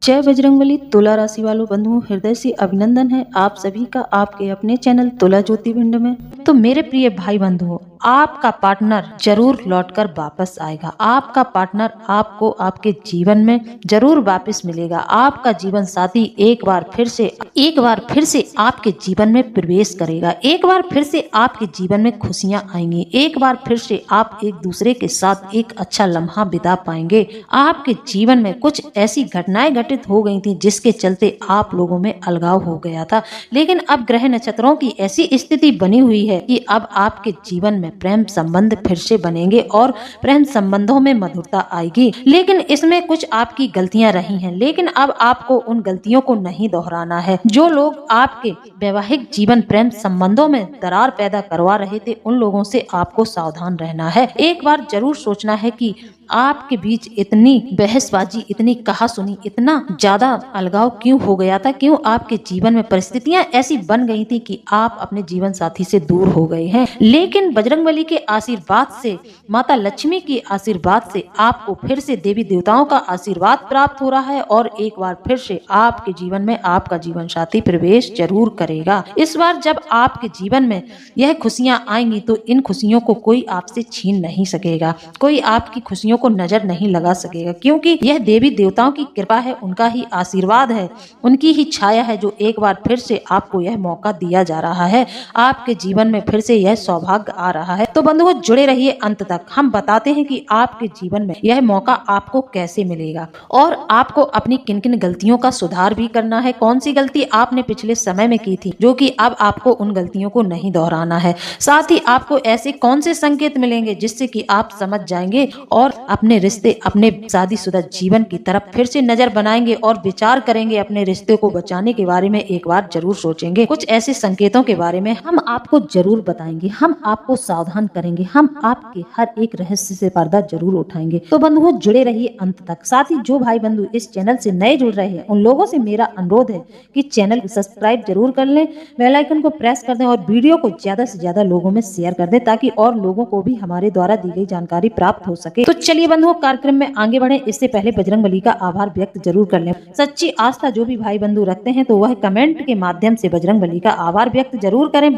जय बजरंगबली। तुला राशि वालों बंधुओं, हृदय से अभिनंदन है आप सभी का आपके अपने चैनल तुला ज्योतिर्विंड में। तो मेरे प्रिय भाई बंधुओं, आपका पार्टनर जरूर लौटकर वापस आएगा। आपका पार्टनर आपको आपके जीवन में जरूर वापस मिलेगा। आपका जीवन साथी एक बार फिर से आपके जीवन में प्रवेश करेगा। एक बार फिर से आपके जीवन में खुशियां आएंगी। एक बार फिर से आप एक दूसरे के साथ एक अच्छा लम्हा बिता पाएंगे। आपके जीवन में कुछ ऐसी घटनाएं घटित हो गई थी जिसके चलते आप लोगों में अलगाव हो गया था, लेकिन अब ग्रह नक्षत्रों की ऐसी स्थिति बनी हुई है कि अब आपके जीवन में प्रेम संबंध फिर से बनेंगे और प्रेम संबंधों में मधुरता आएगी। लेकिन इसमें कुछ आपकी गलतियां रही हैं, लेकिन अब आपको उन गलतियों को नहीं दोहराना है। जो लोग आपके वैवाहिक जीवन प्रेम संबंधों में दरार पैदा करवा रहे थे, उन लोगों से आपको सावधान रहना है। एक बार जरूर सोचना है कि आपके बीच इतनी बहसबाजी, इतनी कहासुनी, इतना ज्यादा अलगाव क्यों हो गया था। क्यों आपके जीवन में परिस्थितियां ऐसी बन गई थी कि आप अपने जीवन साथी से दूर हो गए हैं। लेकिन बजरंगबली के आशीर्वाद से, माता लक्ष्मी की आशीर्वाद से आपको फिर से देवी देवताओं का आशीर्वाद प्राप्त हो रहा है और एक बार फिर से आपके जीवन में आपका जीवन साथी प्रवेश जरूर करेगा। इस बार जब आपके जीवन में यह खुशियां आएंगी तो इन खुशियों को कोई आपसे छीन नहीं सकेगा। कोई आपकी खुशियों को नजर नहीं लगा सकेगा, क्योंकि यह देवी देवताओं की कृपा है, उनका ही आशीर्वाद है, उनकी ही छाया है जो एक बार फिर से आपको यह मौका दिया जा रहा है। आपके जीवन में फिर से यह सौभाग्य आ रहा है। तो बंधुओं, जुड़े रहिए अंत तक। हम बताते हैं कि आपके जीवन में यह मौका आपको कैसे मिलेगा और आपको अपनी किन किन गलतियों का सुधार भी करना है। कौन सी गलती आपने पिछले समय में की थी जो कि अब आपको उन गलतियों को नहीं दोहराना है। साथ ही आपको ऐसे कौन से संकेत मिलेंगे जिससे कि आप समझ जाएंगे और अपने रिश्ते, अपने शादीशुदा जीवन की तरफ फिर से नजर बनाएंगे और विचार करेंगे। अपने रिश्ते को बचाने के बारे में एक बार जरूर सोचेंगे। कुछ ऐसे संकेतों के बारे में हम आपको जरूर बताएंगे, हम आपको सावधान करेंगे, हम आपके हर एक रहस्य से पर्दा जरूर उठाएंगे। तो बंधुओं, जुड़े रहिए अंत तक। साथ ही जो भाई बंधु इस चैनल से नए जुड़ रहे हैं, उन लोगों से मेरा अनुरोध है कि चैनल को सब्सक्राइब जरूर कर लें, बेल आइकन को प्रेस कर दें और वीडियो को ज्यादा से ज्यादा लोगों में शेयर कर दें, ताकि और लोगों को भी हमारे द्वारा दी गई जानकारी प्राप्त हो सके। तो चलिए बंधुओं, कार्यक्रम में आगे बढ़े इससे पहले बजरंगबली का आभार व्यक्त जरूर कर लें। सच्ची आस्था जो भी भाई बंधु रखते हैं तो वह कमेंट के माध्यम से बजरंगबली का आभार व्यक्त जरूर करें।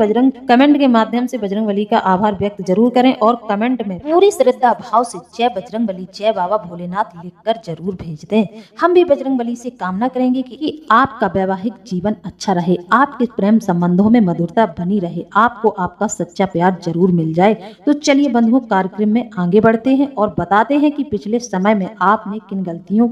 कमेंट के माध्यम से बजरंगबली का आभार व्यक्त जरूर करें और कमेंट में पूरी श्रद्धा भाव से जय बजरंगबली, जय बाबा भोलेनाथ लिखकर जरूर भेज दें। हम भी बजरंगबली से कामना करेंगे कि आपका वैवाहिक जीवन अच्छा रहे, आपके प्रेम संबंधों में मधुरता बनी रहे, आपको आपका सच्चा प्यार जरूर मिल जाए। तो चलिए बंधुओं, कार्यक्रम में आगे बढ़ते हैं और बताते हैं कि पिछले समय में आपने किन गलतियों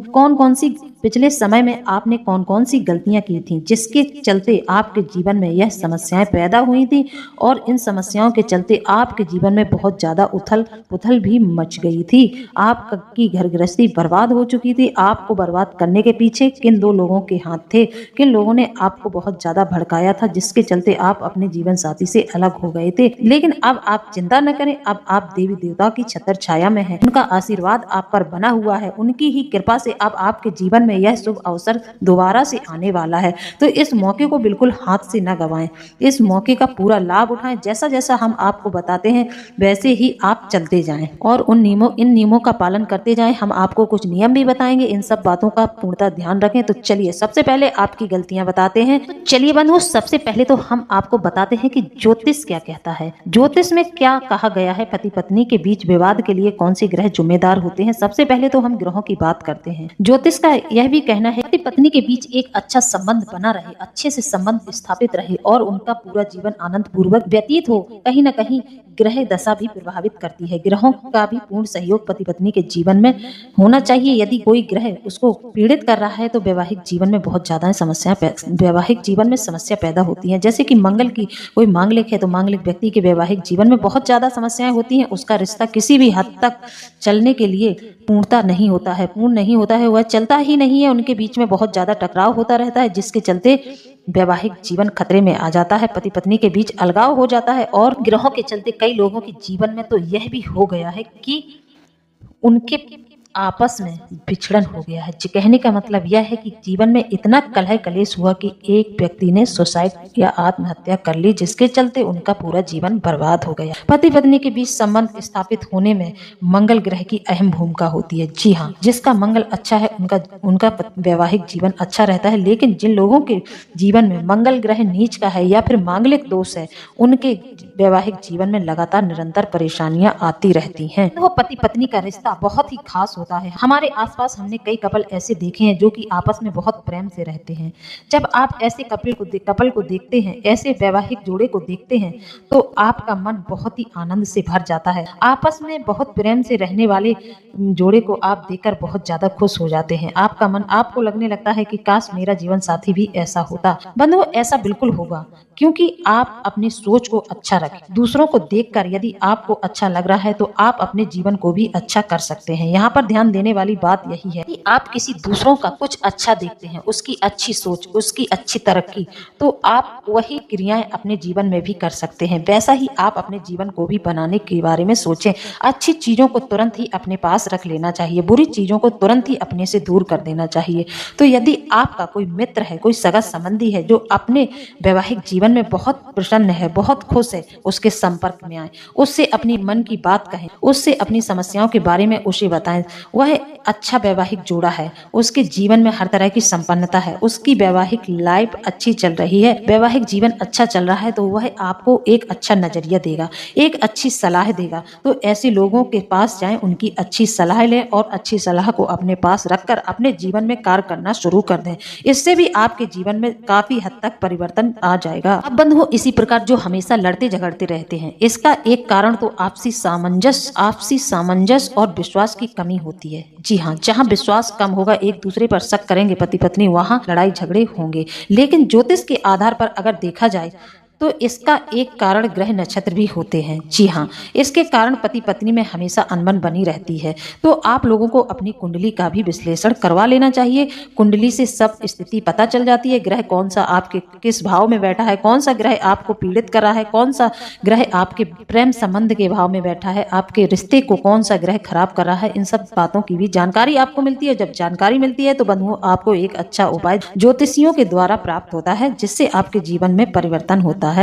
पिछले समय में आपने कौन कौन सी गलतियां की थी जिसके चलते आपके जीवन में यह समस्याएं पैदा हुई थी और इन समस्याओं के चलते आपके जीवन में बहुत ज्यादा उथल पुथल भी मच गई थी। आपकी घर गृहस्थी बर्बाद हो चुकी थी। आपको बर्बाद करने के पीछे किन दो लोगों के हाथ थे, किन लोगों ने आपको बहुत ज्यादा भड़काया था जिसके चलते आप अपने जीवन साथी से अलग हो गए थे। लेकिन अब आप चिंता न करें, अब आप देवी देवता की छत्र छाया में हैं, उनका आशीर्वाद आप पर बना हुआ है, उनकी ही कृपा से अब आपके जीवन में यह शुभ अवसर दोबारा से आने वाला है। तो इस मौके को बिल्कुल हाथ से न गवाएं, इस मौके का पूरा लाभ उठाएं। जैसा जैसा हम आपको बताते हैं वैसे ही आप चलते जाएं और इन नियमों का पालन करते जाएं। हम आपको कुछ नियम भी बताएंगे, इन सब बातों का पूर्णतः ध्यान रखें। तो चलिए सबसे पहले आपकी गलतियां बताते हैं। तो चलिए बंधुओं, सबसे पहले तो हम आपको बताते हैं कि ज्योतिष क्या कहता है। ज्योतिष में क्या कहा गया है, पति पत्नी के बीच विवाद के लिए कौन से ग्रह जिम्मेदार होते हैं। सबसे पहले तो हम ग्रहों की बात करते हैं। ज्योतिष का यह भी कहना है कि पत्नी के बीच एक अच्छा संबंध बना रहे, अच्छे से संबंध स्थापित रहे और उनका पूरा जीवन आनंद पूर्वक व्यतीत हो। कहीं न कहीं ग्रह दशा भी प्रभावित करती है। ग्रहों का भी पूर्ण सहयोग पति पत्नी के जीवन में होना चाहिए। यदि कोई ग्रह उसको पीड़ित कर रहा है तो वैवाहिक जीवन में बहुत ज्यादा समस्या पैदा होती है। जैसे कि मंगल की कोई मांगलिक है तो मांगलिक व्यक्ति के वैवाहिक जीवन में बहुत ज्यादा समस्याएं होती हैं। उसका रिश्ता किसी भी हद तक चलने के लिए पूर्ण नहीं होता है, वह चलता ही नहीं है। उनके बीच में बहुत ज्यादा टकराव होता रहता है जिसके चलते वैवाहिक जीवन खतरे में आ जाता है, पति पत्नी के बीच अलगाव हो जाता है। और ग्रहों के चलते कई लोगों के जीवन में तो यह भी हो गया है कि उनके आपस में बिछड़न हो गया है। कहने का मतलब यह है कि जीवन में इतना कलह कलेश हुआ कि एक व्यक्ति ने सुसाइड या आत्महत्या कर ली, जिसके चलते उनका पूरा जीवन बर्बाद हो गया। पति पत्नी के बीच संबंध स्थापित होने में मंगल ग्रह की अहम भूमिका होती है। जी हाँ, जिसका मंगल अच्छा है उनका वैवाहिक जीवन अच्छा रहता है। लेकिन जिन लोगों के जीवन में मंगल ग्रह नीच का है या फिर मांगलिक दोष है, उनके वैवाहिक जीवन में लगातार निरंतर परेशानियां आती रहती हैं। तो पति पत्नी का रिश्ता बहुत ही खास होता है। हमारे आसपास हमने कई कपल ऐसे देखे हैं जो कि आपस में बहुत प्रेम से रहते हैं। जब आप ऐसे कपल को देखते हैं, ऐसे वैवाहिक जोड़े को देखते हैं, तो आपका मन बहुत ही आनंद से भर जाता है। आपस में बहुत प्रेम से रहने वाले जोड़े को आप देखकर बहुत ज्यादा खुश हो जाते हैं। आपको लगने लगता है कि काश मेरा जीवन साथी भी ऐसा होता। बंधुओं, ऐसा बिल्कुल होगा, क्योंकि आप अपनी सोच को अच्छा रखें। दूसरों को देखकर यदि आपको अच्छा लग रहा है तो आप अपने जीवन को भी अच्छा कर सकते हैं। यहाँ पर ध्यान देने वाली बात यही है कि आप किसी दूसरों का कुछ अच्छा देखते हैं, उसकी अच्छी सोच, उसकी अच्छी तरक्की, तो आप वही क्रियाएं अपने जीवन में भी कर सकते हैं। वैसा ही आप अपने जीवन को भी बनाने के बारे में सोचें। अच्छी चीजों को तुरंत ही अपने पास रख लेना चाहिए, बुरी चीजों को तुरंत ही अपने से दूर कर देना चाहिए। तो यदि आपका कोई मित्र है, कोई सगा संबंधी है जो अपने वैवाहिक जीवन में बहुत प्रसन्न है, बहुत खुश है, उसके संपर्क में आए, उससे अपनी मन की बात कहें, उससे अपनी समस्याओं के बारे में उसे बताएं। वह अच्छा वैवाहिक जोड़ा है, उसके जीवन में हर तरह की संपन्नता है, उसकी वैवाहिक लाइफ अच्छी चल रही है, वैवाहिक जीवन अच्छा चल रहा है, तो वह आपको एक अच्छा नजरिया देगा, एक अच्छी सलाह देगा। तो ऐसे लोगों के पास जाएं, उनकी अच्छी सलाह लें और अच्छी सलाह को अपने पास रखकर अपने जीवन में कार्य करना शुरू कर दें। इससे भी आपके जीवन में काफी हद तक परिवर्तन आ जाएगा। अब बंधुओं, इसी प्रकार जो हमेशा लड़ते झगड़ते रहते हैं, इसका एक कारण तो आपसी सामंजस्य और विश्वास की कमी होती है। जी हाँ, जहाँ विश्वास कम होगा, एक दूसरे पर शक करेंगे पति पत्नी, वहाँ लड़ाई झगड़े होंगे। लेकिन ज्योतिष के आधार पर अगर देखा जाए तो इसका एक कारण ग्रह नक्षत्र भी होते हैं। जी हाँ, इसके कारण पति पत्नी में हमेशा अनबन बनी रहती है। तो आप लोगों को अपनी कुंडली का भी विश्लेषण करवा लेना चाहिए। कुंडली से सब स्थिति पता चल जाती है, ग्रह कौन सा आपके किस भाव में बैठा है, कौन सा ग्रह आपको पीड़ित कर रहा है, कौन सा ग्रह आपके प्रेम संबंध के भाव में बैठा है, आपके रिश्ते को कौन सा ग्रह खराब कर रहा है। इन सब बातों की भी जानकारी आपको मिलती है। जब जानकारी मिलती है तो बंधुओं, आपको एक अच्छा उपाय ज्योतिषियों के द्वारा प्राप्त होता है, जिससे आपके जीवन में परिवर्तन होता है।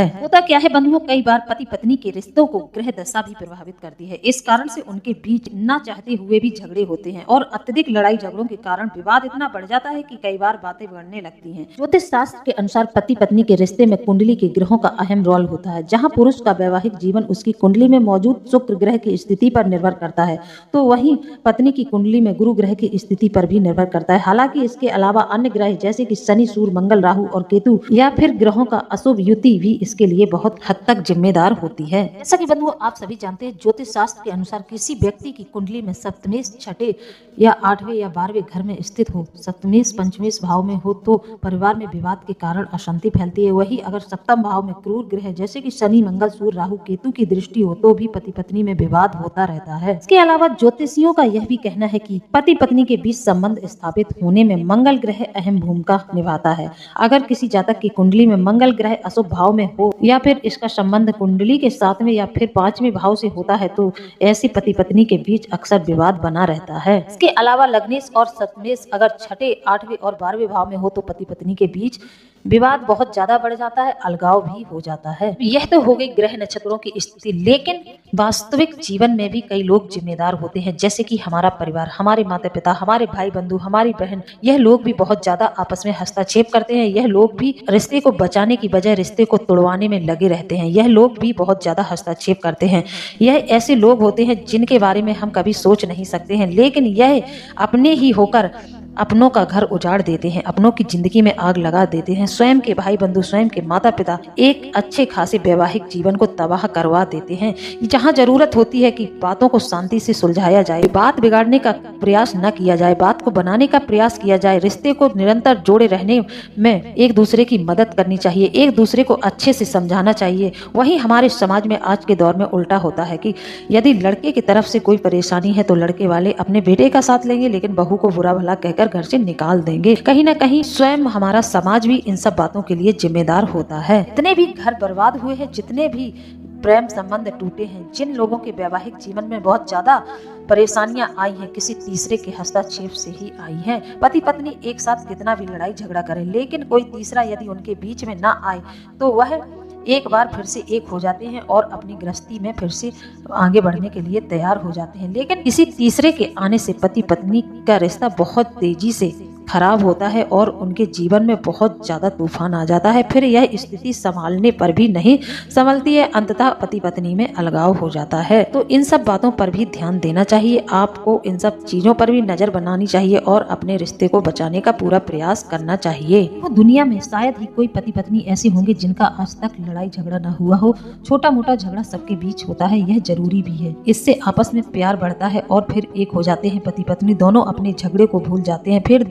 क्या है बंधुओं, कई बार पति पत्नी के रिश्तों को ग्रह दशा भी प्रभावित करती है। इस कारण से उनके बीच ना चाहते हुए भी झगड़े होते हैं और अत्यधिक लड़ाई झगड़ों के कारण विवाद इतना बढ़ जाता है कि कई बार बातें बिगड़ने लगती हैं। ज्योतिष शास्त्र के अनुसार पति पत्नी के रिश्ते में कुंडली के ग्रहों का अहम रोल होता है। जहाँ पुरुष का वैवाहिक जीवन उसकी कुंडली में मौजूद शुक्र ग्रह की स्थिति पर निर्भर करता है, तो वहीं पत्नी की कुंडली में गुरु ग्रह की स्थिति पर भी निर्भर करता है। हालांकि इसके अलावा अन्य ग्रह जैसे कि शनि, सूर्य, मंगल, राहु और केतु या फिर ग्रहों का अशुभ युति भी इसके लिए बहुत हद तक जिम्मेदार होती है। जैसा कि बंधुओं, आप सभी जानते हैं, ज्योतिष शास्त्र के अनुसार किसी व्यक्ति की कुंडली में सप्तमेश, छठे या आठवें या 12वें घर में स्थित हो, सप्तमेश पंचमेश भाव में हो तो परिवार में विवाद के कारण अशांति फैलती है। वही अगर सप्तम भाव में क्रूर ग्रह जैसे कि शनि, मंगल, सूर्य, राहु, केतु की दृष्टि हो तो भी पति पत्नी में विवाद होता रहता है। इसके अलावा ज्योतिषियों का यह भी कहना है कि पति पत्नी के बीच संबंध स्थापित होने में मंगल ग्रह अहम भूमिका निभाता है। अगर किसी जातक की कुंडली में मंगल ग्रह अशुभ भाव में हो या फिर इसका संबंध कुंडली के 7वें या फिर 5वें भाव से होता है तो ऐसे पति पत्नी के बीच अक्सर विवाद बना रहता है। इसके अलावा लग्नेश और सप्तमेश अगर छठे, 8वें और 12वें भाव में हो तो पति पत्नी के बीच विवाद बहुत ज्यादा बढ़ जाता है, अलगाव भी हो जाता है। यह तो हो गई ग्रह नक्षत्रों की स्थिति, लेकिन वास्तविक जीवन में भी कई लोग जिम्मेदार होते हैं, जैसे कि हमारा परिवार, हमारे माता पिता, हमारे भाई बंधु, हमारी बहन। यह लोग भी बहुत ज्यादा आपस में हस्तक्षेप करते हैं। यह लोग भी रिश्ते को बचाने की बजाय रिश्ते को तोड़वाने में लगे रहते हैं। यह लोग भी बहुत ज्यादा हस्तक्षेप करते हैं। यह ऐसे लोग होते हैं जिनके बारे में हम कभी सोच नहीं सकते हैं, लेकिन यह अपने ही होकर अपनों का घर उजाड़ देते हैं, अपनों की जिंदगी में आग लगा देते हैं। स्वयं के भाई बंधु, स्वयं के माता पिता एक अच्छे खासे वैवाहिक जीवन को तबाह करवा देते हैं। जहां जरूरत होती है कि बातों को शांति से सुलझाया जाए, बात बिगाड़ने का प्रयास न किया जाए, बात को बनाने का प्रयास किया जाए, रिश्ते को निरंतर जोड़े रहने में एक दूसरे की मदद करनी चाहिए, एक दूसरे को अच्छे से समझाना चाहिए। वहीं हमारे समाज में आज के दौर में उल्टा होता है कि यदि लड़के की तरफ से कोई परेशानी है तो लड़के वाले अपने बेटे का साथ लेंगे, लेकिन बहू को बुरा भला कहकर घर से निकाल देंगे। कहीं ना कहीं स्वयं हमारा समाज भी इन सब बातों के लिए जिम्मेदार होता है। जितने भी घर बर्बाद हुए हैं, जितने भी प्रेम संबंध टूटे हैं, जिन लोगों के वैवाहिक जीवन में बहुत ज्यादा परेशानियां आई हैं, किसी तीसरे के हस्तक्षेप से ही आई हैं। पति पत्नी एक साथ कितना भी लड़ाई झगड़ा करें, लेकिन कोई तीसरा यदि उनके बीच में ना आए तो वह एक बार फिर से एक हो जाते हैं और अपनी गृहस्थी में फिर से आगे बढ़ने के लिए तैयार हो जाते हैं। लेकिन किसी तीसरे के आने से पति पत्नी का रिश्ता बहुत तेजी से खराब होता है और उनके जीवन में बहुत ज्यादा तूफान आ जाता है। फिर यह स्थिति संभालने पर भी नहीं संभलती है, अंततः पति पत्नी में अलगाव हो जाता है। तो इन सब बातों पर भी ध्यान देना चाहिए, आपको इन सब चीजों पर भी नजर बनानी चाहिए और अपने रिश्ते को बचाने का पूरा प्रयास करना चाहिए। तो दुनिया में शायद ही कोई पति पत्नी ऐसे होंगे जिनका आज तक लड़ाई झगड़ा न हुआ हो। छोटा मोटा झगड़ा सबके बीच होता है, यह जरूरी भी है, इससे आपस में प्यार बढ़ता है और फिर एक हो जाते हैं। पति पत्नी दोनों अपने झगड़े को भूल जाते हैं, फिर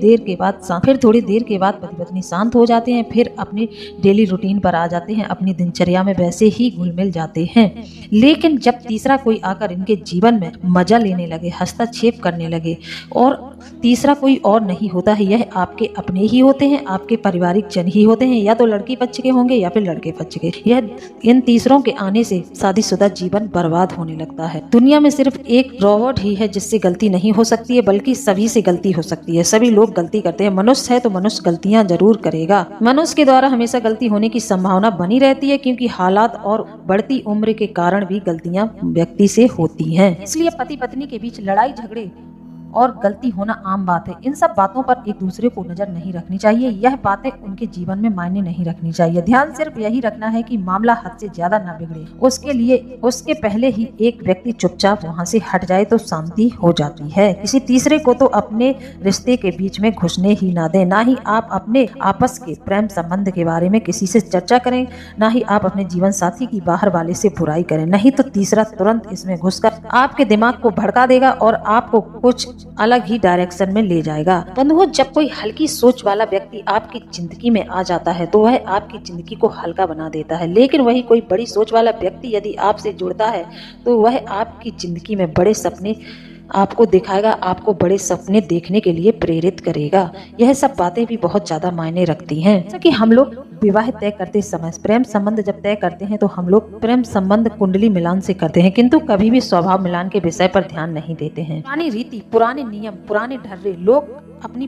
थोड़ी देर के बाद पति पत्नी शांत हो जाते हैं, फिर अपने डेली रूटीन पर आ जाते हैं, अपनी दिनचर्या में वैसे ही घुल मिल जाते हैं। लेकिन जब तीसरा कोई आकर इनके जीवन में मजा लेने लगे, हस्तक्षेप करने लगे, और तीसरा कोई और नहीं होता है, यह आपके अपने ही होते हैं, आपके पारिवारिक जन ही होते हैं, या तो लड़की पक्ष के होंगे या फिर लड़के पक्ष के। यह इन तीसरों के आने से शादीशुदा जीवन बर्बाद होने लगता है। दुनिया में सिर्फ एक रोबोट ही है जिससे गलती नहीं हो सकती है, बल्कि सभी से गलती हो सकती है। सभी लोग गलती करते हैं, मनुष्य है तो मनुष्य गलतियां जरूर करेगा। मनुष्य के द्वारा हमेशा गलती होने की संभावना बनी रहती है, क्योंकि हालात और बढ़ती उम्र के कारण भी गलतियां व्यक्ति से होती हैं। इसलिए पति पत्नी के बीच लड़ाई झगड़े और गलती होना आम बात है। इन सब बातों पर एक दूसरे को नजर नहीं रखनी चाहिए, यह बातें उनके जीवन में मायने नहीं रखनी चाहिए। ध्यान सिर्फ यही रखना है कि मामला हद से ज्यादा न बिगड़े। उसके पहले ही एक व्यक्ति चुपचाप वहां से हट जाए तो शांति हो जाती है। किसी तीसरे को तो अपने रिश्ते के बीच में घुसने ही ना दें, ना ही आप अपने आपस के प्रेम संबंध के बारे में किसी से चर्चा करें, ना ही आप अपने जीवन साथी की बाहर वाले से बुराई करें, नहीं तो तीसरा तुरंत इसमें घुसकर आपके दिमाग को भड़का देगा और आपको कुछ अलग ही डायरेक्शन में ले जाएगा। बंधुओं, जब कोई हल्की सोच वाला व्यक्ति आपकी जिंदगी में आ जाता है तो वह आपकी जिंदगी को हल्का बना देता है, लेकिन वही कोई बड़ी सोच वाला व्यक्ति यदि आपसे जुड़ता है तो वह आपकी जिंदगी में बड़े सपने आपको दिखाएगा, आपको बड़े सपने देखने के लिए प्रेरित करेगा। यह सब बातें भी बहुत ज्यादा मायने रखती हैं। जैसा कि हम लोग विवाह तय करते समय, प्रेम संबंध जब तय करते हैं तो हम लोग प्रेम संबंध कुंडली मिलान से करते हैं, किंतु कभी भी स्वभाव मिलान के विषय पर ध्यान नहीं देते हैं। पुरानी रीति, पुराने नियम, पुराने ढर्रे, लोग अपने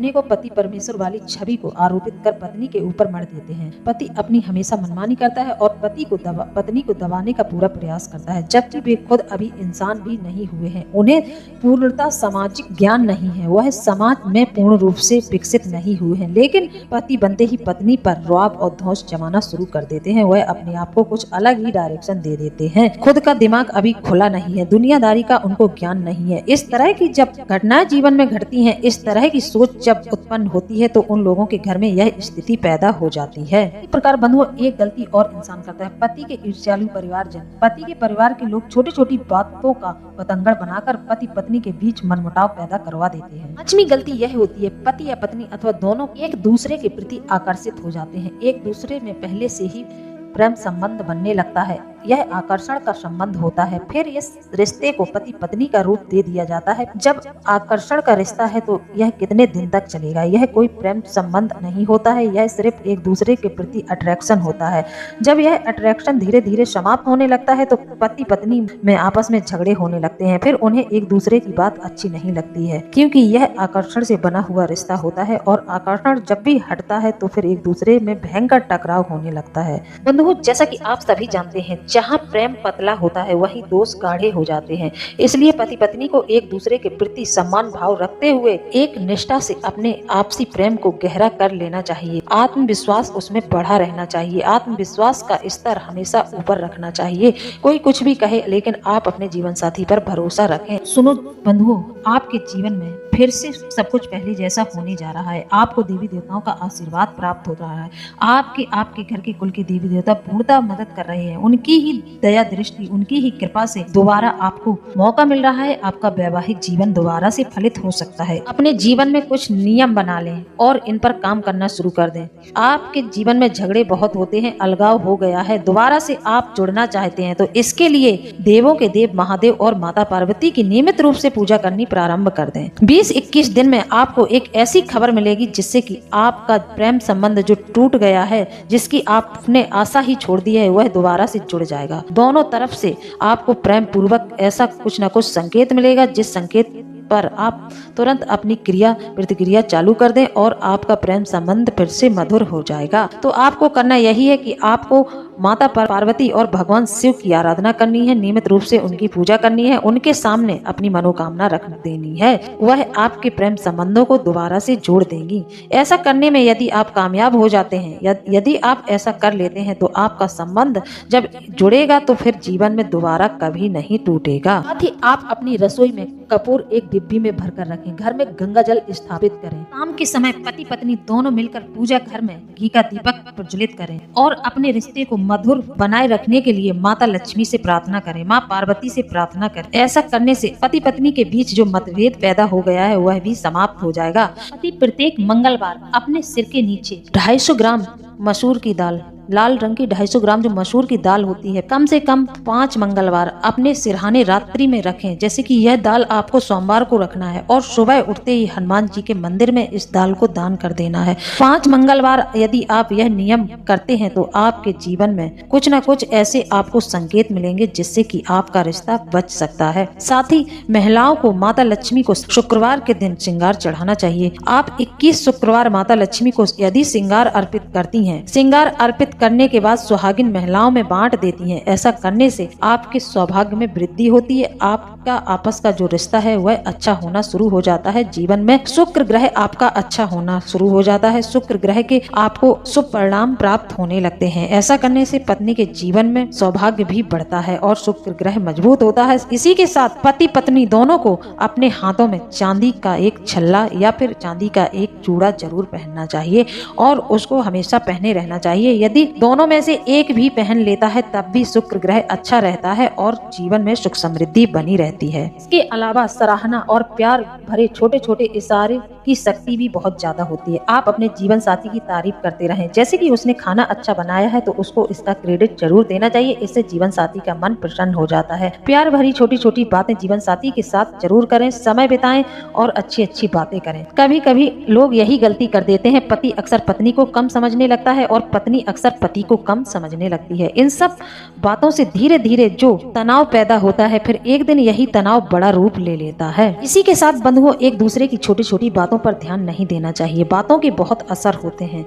को पति परमेश्वर वाली छवि को आरोपित कर पत्नी के ऊपर मर देते हैं। पति अपनी हमेशा मनमानी करता है और पत्नी को दबाने का पूरा प्रयास करता है, जबकि वे खुद अभी इंसान भी नहीं हुए हैं। उन्हें पूर्णतः सामाजिक ज्ञान नहीं है, वह समाज में पूर्ण रूप से विकसित नहीं हुए हैं। लेकिन पति बनते ही पत्नी पर रौब और धौंस जमाना शुरू कर देते हैं। वह अपने आप को कुछ अलग ही डायरेक्शन दे देते हैं। खुद का दिमाग अभी खुला नहीं है, दुनियादारी का उनको ज्ञान नहीं है। इस तरह की जब घटनाएं जीवन में घटती हैं, इस तरह की सोच जब उत्पन्न होती है तो उन लोगों के घर में यह स्थिति पैदा हो जाती है। इस प्रकार बंधुओं, एक गलती और इंसान करता है। पति के ईर्ष्यालु परिवारजन, पति के परिवार के लोग छोटी छोटी बातों का बतंगड़ बनाकर पति पत्नी के बीच मनमुटाव पैदा करवा देते हैं। पांचवी गलती यह होती है, पति या पत्नी अथवा दोनों एक दूसरे के प्रति आकर्षित हो जाते हैं। एक दूसरे में पहले से ही प्रेम संबंध बनने लगता है। यह आकर्षण का संबंध होता है। फिर इस रिश्ते को पति पत्नी का रूप दे दिया जाता है। जब आकर्षण का रिश्ता है तो यह कितने दिन तक चलेगा? यह कोई प्रेम संबंध नहीं होता है, यह सिर्फ एक दूसरे के प्रति अट्रैक्शन होता है। जब यह अट्रैक्शन धीरे धीरे समाप्त होने लगता है तो पति पत्नी में आपस में झगड़े होने लगते हैं। फिर उन्हें एक दूसरे की बात अच्छी नहीं लगती है, क्योंकि यह आकर्षण से बना हुआ रिश्ता होता है और आकर्षण जब भी हटता है तो फिर एक दूसरे में भयंकर टकराव होने लगता है। बंधुओं, जैसा कि आप सभी जानते हैं, जहाँ प्रेम पतला होता है वहीं दोष गाढ़े हो जाते हैं। इसलिए पति पत्नी को एक दूसरे के प्रति सम्मान भाव रखते हुए एक निष्ठा से अपने आपसी प्रेम को गहरा कर लेना चाहिए। आत्मविश्वास उसमें बढ़ा रहना चाहिए। आत्मविश्वास का स्तर हमेशा ऊपर रखना चाहिए। कोई कुछ भी कहे, लेकिन आप अपने जीवन साथी पर भरोसा रखें। सुनो बंधुओं, आपके जीवन में फिर से सब कुछ पहले जैसा होने जा रहा है। आपको देवी देवताओं का आशीर्वाद प्राप्त हो रहा है। आपके घर के कुल के देवी देवता पूर्णतः मदद कर रहे हैं। उनकी ही दया दृष्टि, उनकी ही कृपा से दोबारा आपको मौका मिल रहा है। आपका वैवाहिक जीवन दोबारा से फलित हो सकता है। अपने जीवन में कुछ नियम बना लें और इन पर काम करना शुरू कर दें। आपके जीवन में झगड़े बहुत होते हैं, अलगाव हो गया है, दोबारा से आप जुड़ना चाहते हैं तो इसके लिए देवों के देव महादेव और माता पार्वती की नियमित रूप से पूजा करनी प्रारंभ कर दें। 20 इस 21 दिन में आपको एक ऐसी खबर मिलेगी जिससे कि आपका प्रेम संबंध जो टूट गया है, जिसकी आपने आशा ही छोड़ दी है, वह दोबारा से जुड़ जाएगा। दोनों तरफ से आपको प्रेम पूर्वक ऐसा कुछ न कुछ संकेत मिलेगा, जिस संकेत पर आप तुरंत अपनी क्रिया प्रतिक्रिया चालू कर दें और आपका प्रेम संबंध फिर से मधुर हो जाएगा। तो आपको करना यही है कि आपको माता पार्वती और भगवान शिव की आराधना करनी है, नियमित रूप से उनकी पूजा करनी है, उनके सामने अपनी मनोकामना रख देनी है। वह आपके प्रेम संबंधों को दोबारा से जोड़ देंगी। ऐसा करने में यदि आप कामयाब हो जाते हैं, यदि आप ऐसा कर लेते हैं, तो आपका संबंध जब जुड़ेगा तो फिर जीवन में दोबारा कभी नहीं टूटेगा। साथ ही आप अपनी रसोई में कपूर एक डिब्बी में भरकर रखें। घर में गंगा जल स्थापित करें। शाम के समय पति पत्नी दोनों मिलकर पूजा घर में घी का दीपक प्रज्वलित करें और अपने रिश्ते को मधुर बनाए रखने के लिए माता लक्ष्मी से प्रार्थना करें, माँ पार्वती से प्रार्थना करें। ऐसा करने से पति पत्नी के बीच जो मतभेद पैदा हो गया है वह भी समाप्त हो जाएगा। पति प्रत्येक मंगलवार अपने सिर के नीचे 250 ग्राम मसूर की दाल, लाल रंग की 250 ग्राम जो मसूर की दाल होती है, कम से कम 5 मंगलवार अपने सिरहाने रात्रि में रखें। जैसे कि यह दाल आपको सोमवार को रखना है और सुबह उठते ही हनुमान जी के मंदिर में इस दाल को दान कर देना है। 5 मंगलवार यदि आप यह नियम करते हैं तो आपके जीवन में कुछ न कुछ ऐसे आपको संकेत मिलेंगे जिससे कि आपका रिश्ता बच सकता है। साथ ही महिलाओं को माता लक्ष्मी को शुक्रवार के दिन श्रृंगार चढ़ाना चाहिए। आप 21 शुक्रवार माता लक्ष्मी को यदि श्रृंगार अर्पित करती हैं, श्रृंगार अर्पित करने के बाद सुहागिन महिलाओं में बांट देती हैं। ऐसा करने से आपके सौभाग्य में वृद्धि होती है। आपका आपस का जो रिश्ता है वह अच्छा होना शुरू हो जाता है। जीवन में शुक्र ग्रह आपका अच्छा होना शुरू हो जाता है। शुक्र ग्रह के आपको शुभ परिणाम प्राप्त होने लगते हैं। ऐसा करने से पत्नी के जीवन में सौभाग्य भी बढ़ता है और शुक्र ग्रह मजबूत होता है। इसी के साथ पति पत्नी दोनों को अपने हाथों में चांदी का एक छल्ला या फिर चांदी का एक चूड़ा जरूर पहनना चाहिए और उसको हमेशा पहने रहना चाहिए। यदि दोनों में से एक भी पहन लेता है तब भी शुक्र ग्रह अच्छा रहता है और जीवन में सुख समृद्धि बनी रहती है। इसके अलावा सराहना और प्यार भरे छोटे छोटे इशारे की शक्ति भी बहुत ज्यादा होती है। आप अपने जीवन साथी की तारीफ करते रहें। जैसे कि उसने खाना अच्छा बनाया है तो उसको इसका क्रेडिट जरूर देना चाहिए। इससे जीवन साथी का मन प्रसन्न हो जाता है। प्यार भरी छोटी छोटी बातें जीवन साथी के साथ जरूर करें, समय बिताएं और अच्छी अच्छी बातें करें। कभी कभी लोग यही गलती कर देते हैं, पति अक्सर पत्नी को कम समझने लगता है और पत्नी अक्सर पति को कम समझने लगती है। इन सब बातों से धीरे धीरे जो तनाव पैदा होता है, फिर एक दिन यही तनाव बड़ा रूप ले लेता है। इसी के साथ बंधुओं, एक दूसरे की छोटी छोटी बातों पर ध्यान नहीं देना चाहिए। बातों के बहुत असर होते हैं।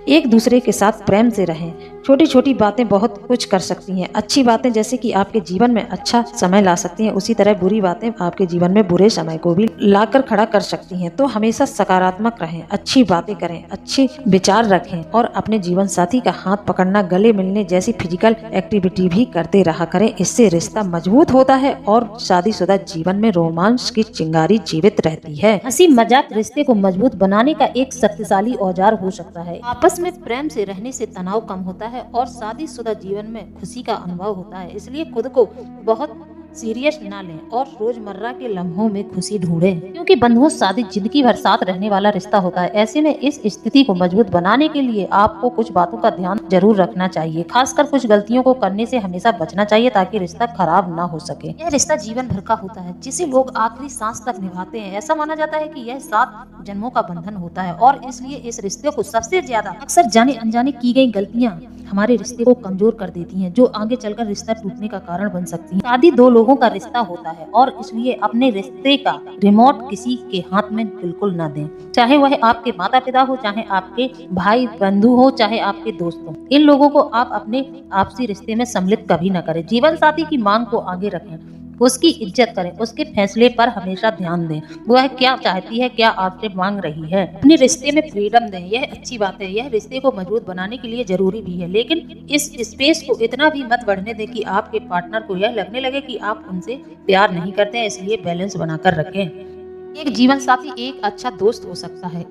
एक दूसरे के साथ प्रेम से रहें। छोटी छोटी बातें बहुत कुछ कर सकती हैं। अच्छी बातें जैसे कि आपके जीवन में अच्छा समय ला सकती हैं, उसी तरह बुरी बातें आपके जीवन में बुरे समय को भी लाकर खड़ा कर सकती हैं। तो हमेशा सकारात्मक रहें, अच्छी बातें करें, अच्छे विचार रखें और अपने जीवन साथी का हाथ पकड़ना, गले मिलने जैसी फिजिकल एक्टिविटी भी करते रहा करें। इससे रिश्ता मजबूत होता है और शादीशुदा जीवन में रोमांस की चिंगारी जीवित रहती है। हंसी मजाक रिश्ते को मजबूत बनाने का एक शक्तिशाली औजार हो सकता है। आपस में प्रेम से रहने से तनाव कम होता है और शादीशुदा जीवन में खुशी का अनुभव होता है। इसलिए खुद को बहुत सीरियस ना लें और रोजमर्रा के लम्हों में खुशी ढूंढें, क्योंकि बंधुओं शादी जिंदगी भर साथ रहने वाला रिश्ता होता है। ऐसे में इस स्थिति को मजबूत बनाने के लिए आपको कुछ बातों का ध्यान जरूर रखना चाहिए। खासकर कुछ गलतियों को करने से हमेशा बचना चाहिए ताकि रिश्ता खराब ना हो सके। यह रिश्ता जीवन भर का होता है, जिसे लोग आखिरी सांस तक निभाते हैं। ऐसा माना जाता है कि यह 7 जन्मों का बंधन होता है और इसलिए इस रिश्ते को सबसे ज्यादा अक्सर जाने अनजाने की गई गलतियाँ हमारे रिश्ते को कमजोर कर देती हैं, जो आगे चलकर रिश्ता टूटने का कारण बन सकती हैं। शादी 2 लोगों का रिश्ता होता है और इसलिए अपने रिश्ते का रिमोट किसी के हाथ में बिल्कुल न दें, चाहे वह आपके माता पिता हो, चाहे आपके भाई बंधु हो, चाहे आपके दोस्त हो। इन लोगों को आप अपने आपसी रिश्ते में सम्मिलित कभी न करें। जीवन साथी की मांग को आगे रखें, उसकी इज्जत करें, उसके फैसले पर हमेशा ध्यान दें। वह क्या चाहती है, क्या आपसे मांग रही है। अपने रिश्ते में फ्रीडम दें, यह अच्छी बात है। यह रिश्ते को मजबूत बनाने के लिए जरूरी भी है, लेकिन इस स्पेस को इतना भी मत बढ़ने दें कि आपके पार्टनर को यह लगने लगे कि आप उनसे प्यार नहीं करते हैं। इसलिए बैलेंस बनाकर रखें। एक जीवन साथी एक अच्छा दोस्त हो सकता है,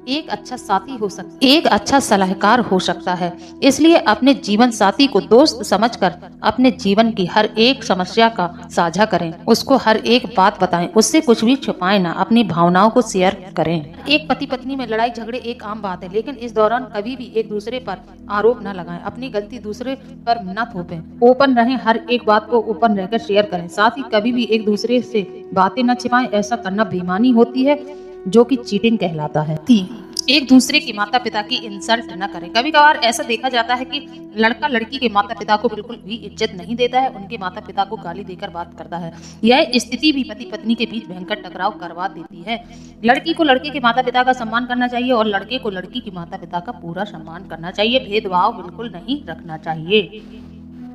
एक अच्छा साथी हो सकता है, एक अच्छा सलाहकार हो सकता है। इसलिए अपने जीवन साथी को दोस्त समझकर अपने जीवन की हर एक समस्या का साझा करें, उसको हर एक बात बताएं, उससे कुछ भी छुपाएं ना, अपनी भावनाओं को शेयर करें। एक पति पत्नी में लड़ाई झगड़े एक आम बात है, लेकिन इस दौरान कभी भी एक दूसरे पर आरोप न लगाएं, अपनी गलती दूसरे पर न थोपें। ओपन रहें, हर एक बात को ओपन रहकर शेयर करें। साथ ही कभी भी एक दूसरे से बातें न छिपाएं, ऐसा करना बेईमानी होती है। जो कि चीटिंग कहलाता है। 3, एक दूसरे के माता पिता की इंसल्ट न करें। कभी कभार ऐसा देखा जाता है कि लड़का लड़की के माता पिता को बिल्कुल भी इज्जत नहीं देता है, उनके माता पिता को गाली देकर बात करता है। यह स्थिति भी पति पत्नी के बीच भयंकर टकराव करवा देती है। लड़की को लड़के के माता पिता का सम्मान करना चाहिए और लड़के को लड़की के माता पिता का पूरा सम्मान करना चाहिए। भेदभाव बिल्कुल नहीं रखना चाहिए।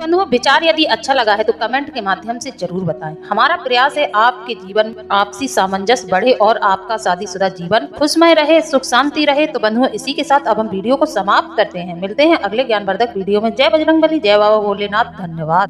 बंधुओं, विचार यदि अच्छा लगा है तो कमेंट के माध्यम से जरूर बताएं। हमारा प्रयास है आपके जीवन में आपसी सामंजस्य बढ़े और आपका शादीशुदा जीवन खुशमय रहे, सुख शांति रहे। तो बंधुओं, इसी के साथ अब हम वीडियो को समाप्त करते हैं। मिलते हैं अगले ज्ञानवर्धक वीडियो में। जय बजरंगबली, जय बाबा भोलेनाथ। धन्यवाद।